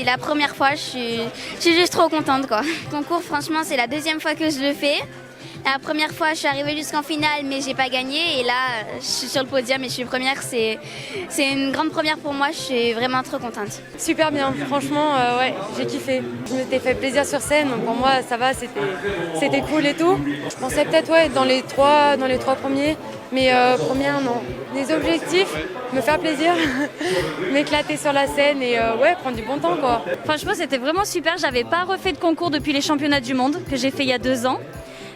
la première fois, je suis juste trop contente quoi. Le concours, franchement, c'est la deuxième fois que je le fais. La première fois, je suis arrivée jusqu'en finale, mais j'ai pas gagné. Et là, je suis sur le podium et je suis première. C'est une grande première pour moi. Je suis vraiment trop contente. Super bien, franchement, ouais, j'ai kiffé. Je m'étais fait plaisir sur scène, donc pour moi, ça va, c'était cool et tout. Je pensais peut-être être dans les trois premiers, mais première, non. Les objectifs, me faire plaisir, m'éclater sur la scène et ouais, prendre du bon temps, quoi. Franchement, c'était vraiment super. J'avais pas refait de concours depuis les championnats du monde que j'ai fait il y a 2 ans.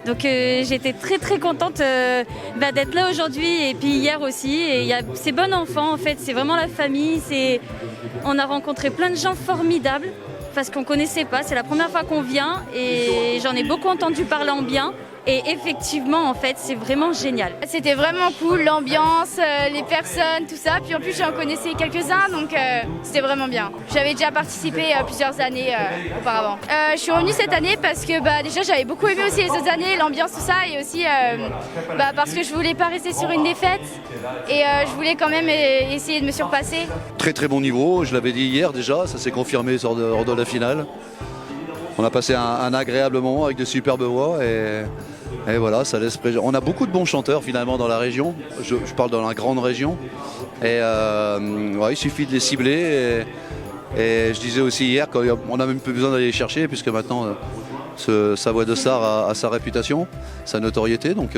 Donc j'étais très contente d'être là aujourd'hui et puis hier aussi. Et y a ces bons enfants en fait, c'est vraiment la famille. On a rencontré plein de gens formidables parce qu'on ne connaissait pas. C'est la première fois qu'on vient et j'en ai beaucoup entendu parler en bien. Et effectivement, en fait, c'est vraiment génial. C'était vraiment cool, l'ambiance, les personnes, tout ça. Puis en plus, j'en connaissais quelques-uns, donc c'était vraiment bien. J'avais déjà participé plusieurs années auparavant. Je suis revenue cette année parce que déjà, j'avais beaucoup aimé aussi les autres années, l'ambiance, tout ça. Et aussi parce que je voulais pas rester sur une défaite. Et je voulais quand même essayer de me surpasser. Très bon niveau, je l'avais dit hier déjà, ça s'est confirmé lors de la finale. On a passé un agréable moment avec de superbes voix et voilà, ça laisse présager. On a beaucoup de bons chanteurs finalement dans la région, je parle dans la grande région. Et ouais, il suffit de les cibler et je disais aussi hier qu'on n'a même plus besoin d'aller les chercher puisque maintenant Savoie de Sarre a sa réputation, sa notoriété. Donc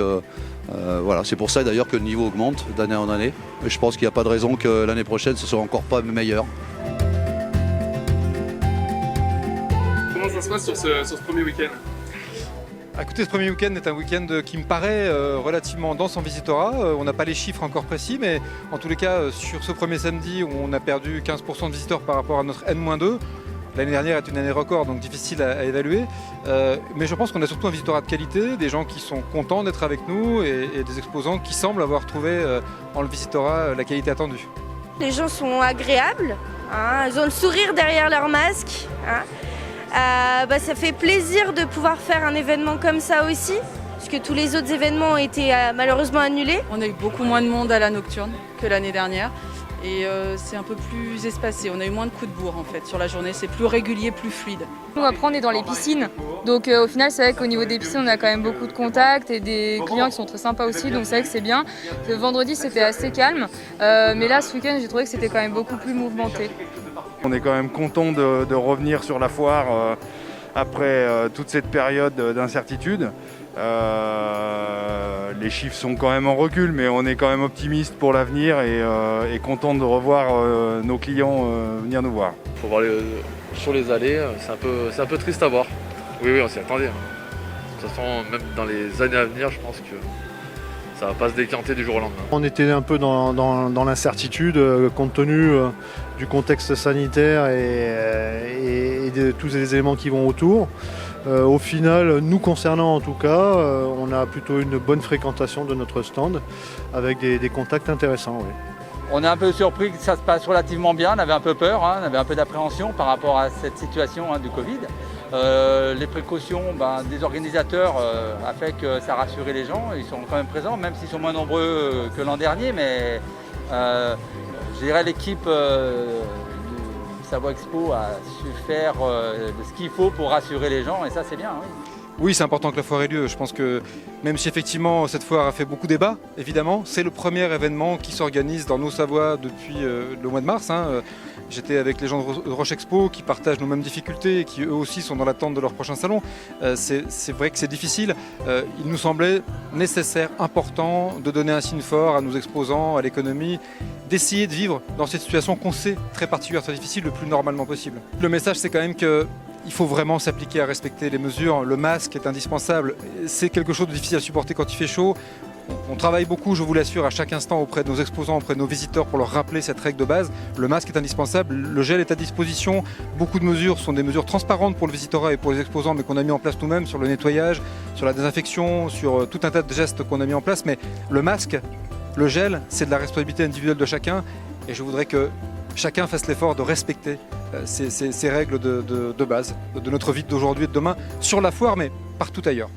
voilà, c'est pour ça d'ailleurs que le niveau augmente d'année en année. Et je pense qu'il n'y a pas de raison que l'année prochaine ce soit encore pas meilleur. Comment ça se passe sur ce premier week-end ? Écoutez, ce premier week-end est un week-end qui me paraît relativement dense en visitorat. On n'a pas les chiffres encore précis, mais en tous les cas, sur ce premier samedi, on a perdu 15% de visiteurs par rapport à notre N-2. L'année dernière est une année record, donc difficile à évaluer. Mais je pense qu'on a surtout un visitorat de qualité, des gens qui sont contents d'être avec nous et des exposants qui semblent avoir trouvé en le visitorat la qualité attendue. Les gens sont agréables, hein, ils ont le sourire derrière leur masque. Hein. Ça fait plaisir de pouvoir faire un événement comme ça aussi, puisque tous les autres événements ont été malheureusement annulés. On a eu beaucoup moins de monde à la nocturne que l'année dernière et c'est un peu plus espacé. On a eu moins de coups de bourre en fait sur la journée, c'est plus régulier, plus fluide. Nous après on est dans les piscines, donc au final c'est vrai qu'au niveau des piscines on a quand même beaucoup de contacts et des clients qui sont très sympas aussi, donc c'est vrai que c'est bien. Le vendredi c'était assez calme, mais là ce week-end j'ai trouvé que c'était quand même beaucoup plus mouvementé. On est quand même content de revenir sur la foire après toute cette période d'incertitude. Les chiffres sont quand même en recul, mais on est quand même optimiste pour l'avenir et content de revoir nos clients venir nous voir. Il faut voir sur les allées, c'est un peu triste à voir. Oui, on s'y attendait. De toute façon, même dans les années à venir, je pense que ça va pas se décanter du jour au lendemain. On était un peu dans l'incertitude compte tenu du contexte sanitaire et de tous les éléments qui vont autour. Au final, nous concernant en tout cas, on a plutôt une bonne fréquentation de notre stand avec des contacts intéressants. Oui. On est un peu surpris que ça se passe relativement bien, on avait un peu peur, on avait un peu d'appréhension par rapport à cette situation du Covid. Les précautions des organisateurs a fait que ça a rassuré les gens, ils sont quand même présents, même s'ils sont moins nombreux que l'an dernier, mais je dirais l'équipe du Savoie Expo a su faire ce qu'il faut pour rassurer les gens et ça c'est bien. Oui. Oui, c'est important que la foire ait lieu. Je pense que même si effectivement cette foire a fait beaucoup débat, évidemment, c'est le premier événement qui s'organise dans nos Savoies depuis le mois de mars. J'étais avec les gens de Roche Expo qui partagent nos mêmes difficultés et qui eux aussi sont dans l'attente de leur prochain salon. C'est vrai que c'est difficile. Il nous semblait nécessaire, important de donner un signe fort à nos exposants, à l'économie, d'essayer de vivre dans cette situation qu'on sait très particulière, très difficile, le plus normalement possible. Le message c'est quand même que il faut vraiment s'appliquer à respecter les mesures. Le masque est indispensable. C'est quelque chose de difficile à supporter quand il fait chaud. On travaille beaucoup, je vous l'assure, à chaque instant auprès de nos exposants, auprès de nos visiteurs pour leur rappeler cette règle de base. Le masque est indispensable, le gel est à disposition. Beaucoup de mesures sont des mesures transparentes pour le visitorat et pour les exposants, mais qu'on a mis en place nous-mêmes sur le nettoyage, sur la désinfection, sur tout un tas de gestes qu'on a mis en place. Mais le masque, le gel, c'est de la responsabilité individuelle de chacun. Et je voudrais que chacun fasse l'effort de respecter ces règles de base de notre vie d'aujourd'hui et de demain, sur la foire, mais partout ailleurs.